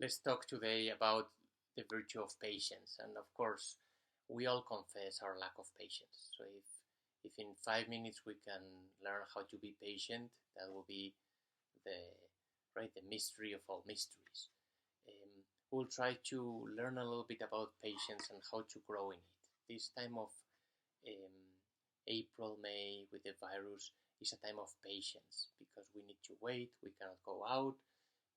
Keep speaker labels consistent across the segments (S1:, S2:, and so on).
S1: Let's talk today about the virtue of patience. And of course, we all confess our lack of patience. So if in 5 minutes we can learn how to be patient, that will be the the mystery of all mysteries. We'll try to learn a little bit about patience and how to grow in it. This time of um, April, May with the virus is a time of patience because we need to wait. We cannot go out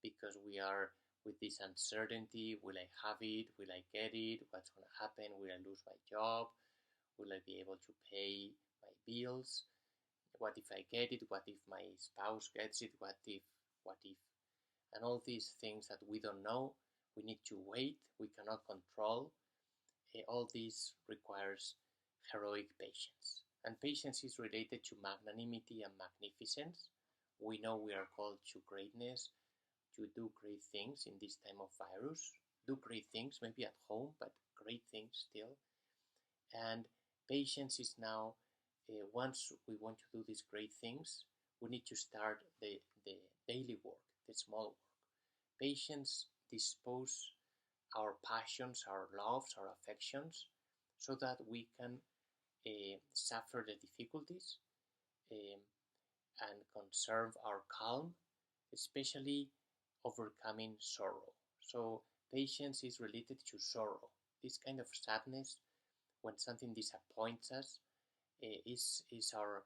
S1: because we are with this uncertainty. Will I have it? Will I get it? What's going to happen? Will I lose my job? Will I be able to pay my bills? What if I get it? What if my spouse gets it? What if? And all these things that we don't know, we need to wait, we cannot control. All this requires heroic patience. And patience is related to magnanimity and magnificence. We know we are called to greatness, to do great things in this time of virus. Do great things, maybe at home, but great things still. And patience is now, once we want to do these great things, we need to start the daily work, the small work. Patience dispose our passions, our loves, our affections, so that we can suffer the difficulties um, and conserve our calm, especially overcoming sorrow. So, patience is related to sorrow. This kind of sadness, when something disappoints us, is our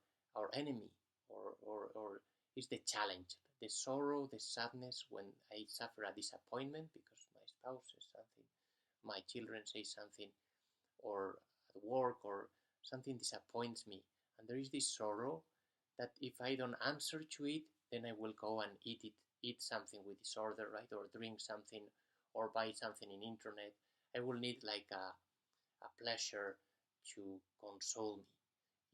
S1: enemy, or is the challenge. The sorrow, the sadness when I suffer a disappointment because my spouse says something, my children say something, or at work, or something disappoints me. And there is this sorrow that if I don't answer to it, then I will go and eat something with disorder, right? Or drink something, or buy something in internet. I will need like a pleasure to console me.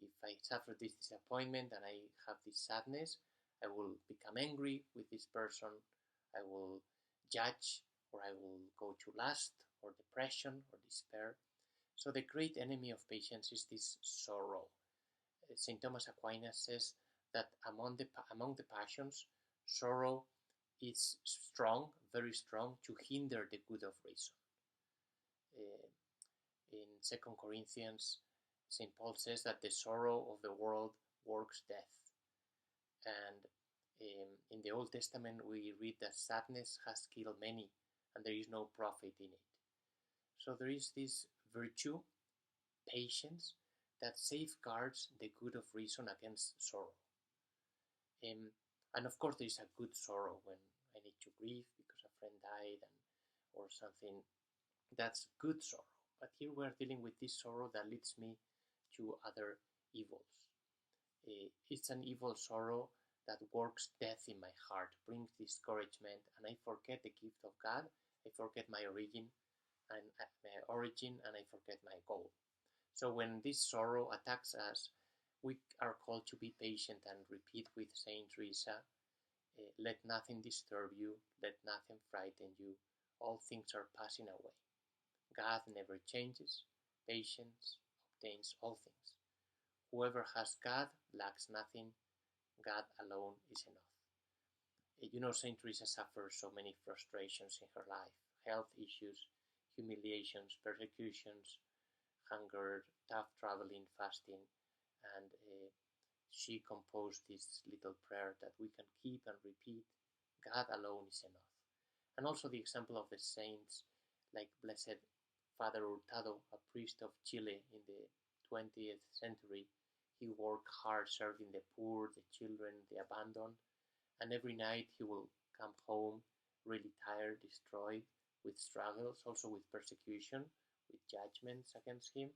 S1: If I suffer this disappointment and I have this sadness, I will become angry with this person. I will judge, or I will go to lust, or depression, or despair. So the great enemy of patience is this sorrow. St. Thomas Aquinas says that among the passions, sorrow is strong, very strong, to hinder the good of reason. Uh, in 2 Corinthians, St. Paul says that the sorrow of the world works death. And in the Old Testament, we read that sadness has killed many, and there is no profit in it. So there is this virtue, patience, that safeguards the good of reason against sorrow. And of course, there is a good sorrow when I need to grieve because a friend died, or something. That's good sorrow. But here we are dealing with this sorrow that leads me to other evils. It's an evil sorrow that works death in my heart, brings discouragement, and I forget the gift of God. I forget my origin, and I forget my goal. So when this sorrow attacks us, we are called to be patient and repeat with Saint Teresa, let nothing disturb you, let nothing frighten you, all things are passing away. God never changes, patience obtains all things. Whoever has God lacks nothing, God alone is enough. Saint Teresa suffered so many frustrations in her life, health issues, humiliations, persecutions, hunger, tough traveling, fasting, and she composed this little prayer that we can keep and repeat. God alone is enough. And also the example of the saints like Blessed Father Hurtado, a priest of Chile in the 20th century. He worked hard serving the poor, the children, the abandoned, and every night he will come home really tired, destroyed, with struggles, also with persecution, with judgments against him,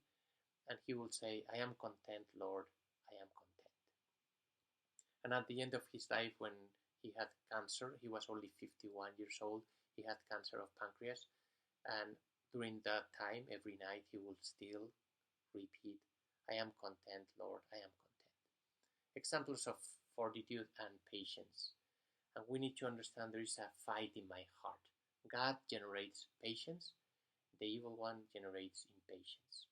S1: and he will say, I am content, Lord, I am content. And at the end of his life, when he had cancer, he was only 51 years old, he had cancer of pancreas, and during that time, every night, he would still repeat, I am content, Lord, I am content. Examples of fortitude and patience. And we need to understand there is a fight in my heart. God generates patience, the evil one generates impatience.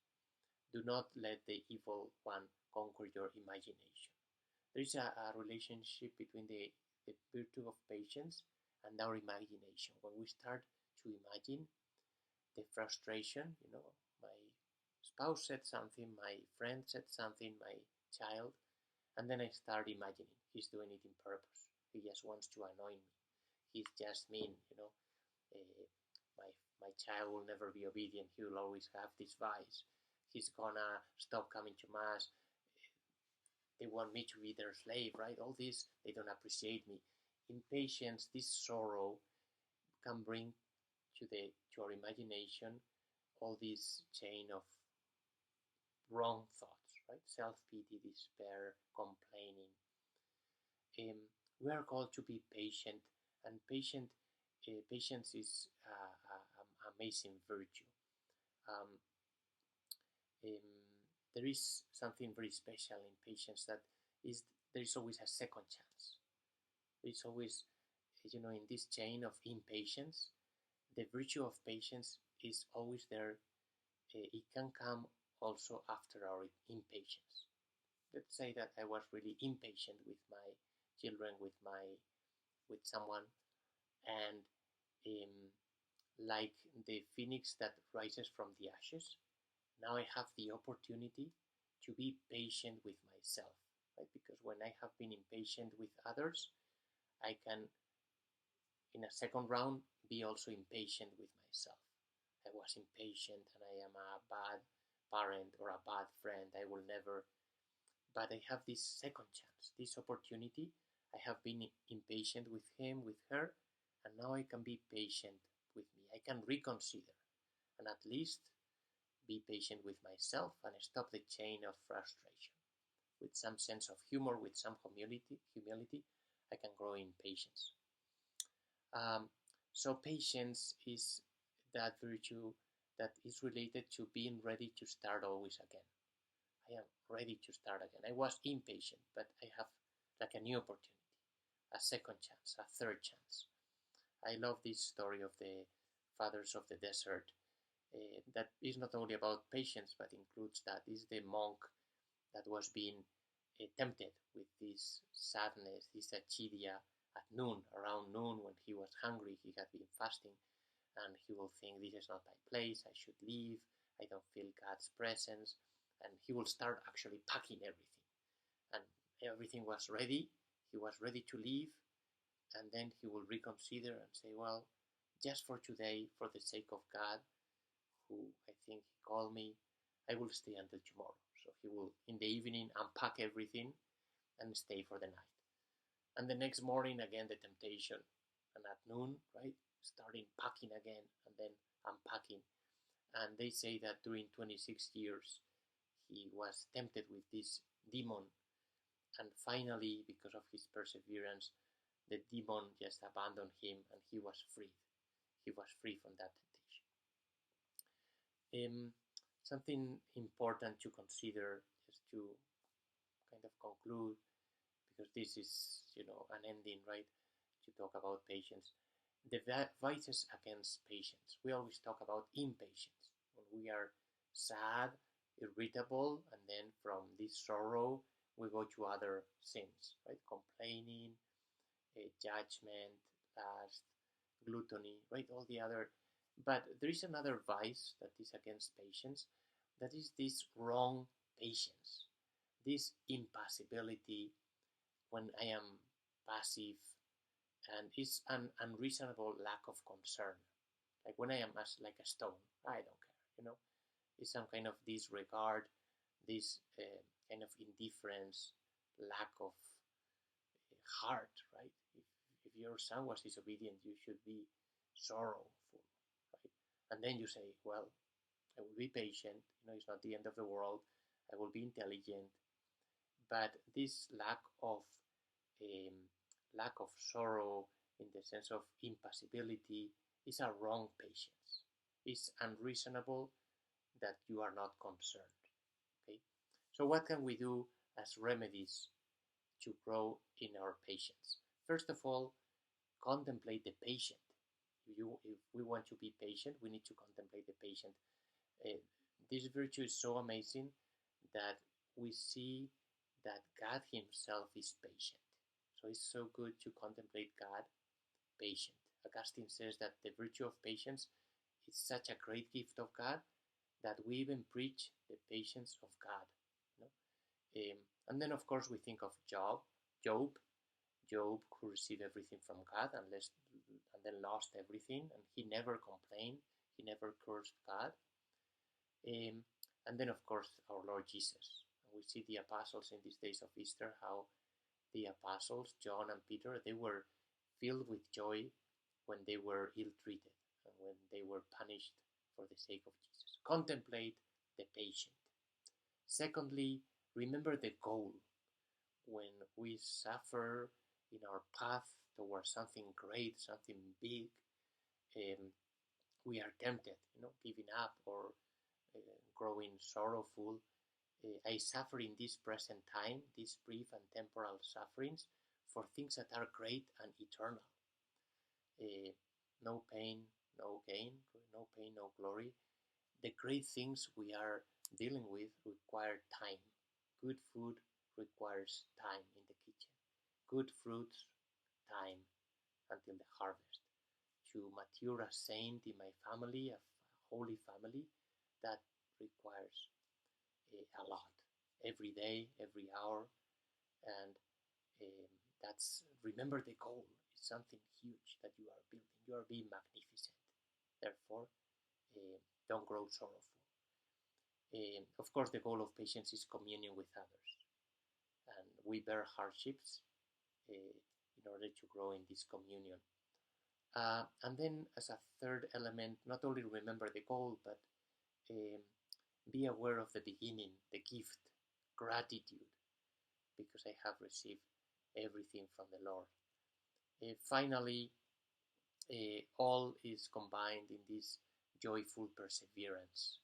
S1: Do not let the evil one conquer your imagination. There is a relationship between the virtue of patience and our imagination. When we start to imagine the frustration, my spouse said something, my friend said something, my child, and then I start imagining he's doing it in purpose. He just wants to annoy me. He's just mean. Uh, my my child will never be obedient. He will always have this vice. He's gonna stop coming to mass. They want me to be their slave, right? All this, they don't appreciate me. Impatience, this sorrow can bring to our imagination all this chain of wrong thoughts, right? Self-pity, despair, complaining. Um, we are called to be patient, and patience is an amazing virtue. Um, um, there is something very special in patience, that is there is always a second chance. There is always, in this chain of impatience, the virtue of patience is always there. It can come also after our impatience. Let's say that I was really impatient with my children, with someone, and um, like the phoenix that rises from the ashes, now I have the opportunity to be patient with myself, right? Because when I have been impatient with others, I can, in a second round, be also impatient with myself. I was impatient and I am a bad parent or a bad friend. I will never. But I have this second chance, this opportunity. I have been impatient with him, with her, and now I can be patient with me. I can reconsider and at least be patient with myself and stop the chain of frustration. With some sense of humor, with some humility, I can grow in patience. Um, so patience is that virtue that is related to being ready to start always again. I am ready to start again. I was impatient, but I have like a new opportunity, a second chance, a third chance. I love this story of the fathers of the desert. That is not only about patience, but includes that is the monk that was being tempted with this sadness, this acedia at noon, around noon when he was hungry. He had been fasting, and he will think, this is not my place, I should leave, I don't feel God's presence, and he will start actually packing everything. And everything was ready, he was ready to leave, and then he will reconsider and say, well, just for today, for the sake of God, who I think he called me, I will stay until tomorrow. So he will, in the evening, unpack everything and stay for the night. And the next morning, again, the temptation. And at noon, right, starting packing again and then unpacking. And they say that during 26 years, he was tempted with this demon. And finally, because of his perseverance, the demon just abandoned him and he was freed. He was free from that temptation. Something important to consider, just to kind of conclude, because this is, an ending, right, to talk about patience. The vices against patience. We always talk about impatience. When we are sad, irritable, and then from this sorrow, we go to other sins, right? Complaining, judgment, lust, gluttony, right? All the other. But there is another vice that is against patience, that is this wrong patience, this impassibility when I am passive, and it's an unreasonable lack of concern. Like when I am as like a stone, I don't care. It's some kind of disregard, this kind of indifference, lack of heart, right? If your son was disobedient, you should be sorrowful, right? And then you say, well, I will be patient. It's not the end of the world. I will be intelligent. But this um, lack of sorrow, in the sense of impassibility, is a wrong patience. It's unreasonable that you are not concerned. Okay. So what can we do as remedies to grow in our patience? First of all, contemplate the patient. If we want to be patient, we need to contemplate the patient. This virtue is so amazing that we see that God Himself is patient. So it's so good to contemplate God patient. Augustine says that the virtue of patience is such a great gift of God that we even preach the patience of God. You know? And then, of course, we think of Job, who received everything from God and then lost everything, and he never complained, he never cursed God. And then, of course, our Lord Jesus. We see the apostles in these days of Easter, how the apostles, John and Peter, they were filled with joy when they were ill-treated and when they were punished for the sake of Jesus. Contemplate the patient. Secondly, remember the goal. When we suffer in our path towards something great, something big, we are tempted, giving up or growing sorrowful. I suffer in this present time, these brief and temporal sufferings, for things that are great and eternal. No pain, no gain, no pain, no glory. The great things we are dealing with require time. Good food requires time in the kitchen. Good fruits, time until the harvest. To mature a saint in my family, a holy family, that requires a lot. Every day, every hour, and remember the goal. It's something huge that you are building. You are being magnificent. Therefore, don't grow sorrowful. Of course, the goal of patience is communion with others, and we bear hardships in order to grow in this communion. And then, as a third element, not only remember the goal, but be aware of the beginning, the gift, gratitude, because I have received everything from the Lord. Finally, all is combined in this joyful perseverance.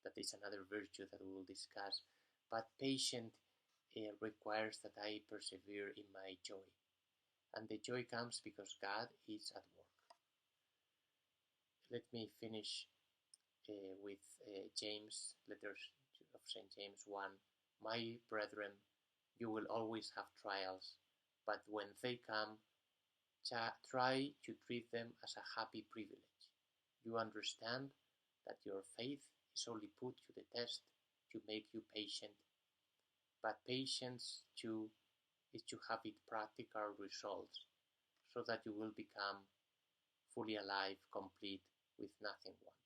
S1: That is another virtue that we will discuss. But patience requires that I persevere in my joy. And the joy comes because God is at work. Let me finish with James, letters of St. James 1. My brethren, you will always have trials, but when they come, try to treat them as a happy privilege. You understand that your faith is only put to the test to make you patient, but patience too is to have its practical results, so that you will become fully alive, complete, with nothing wanting.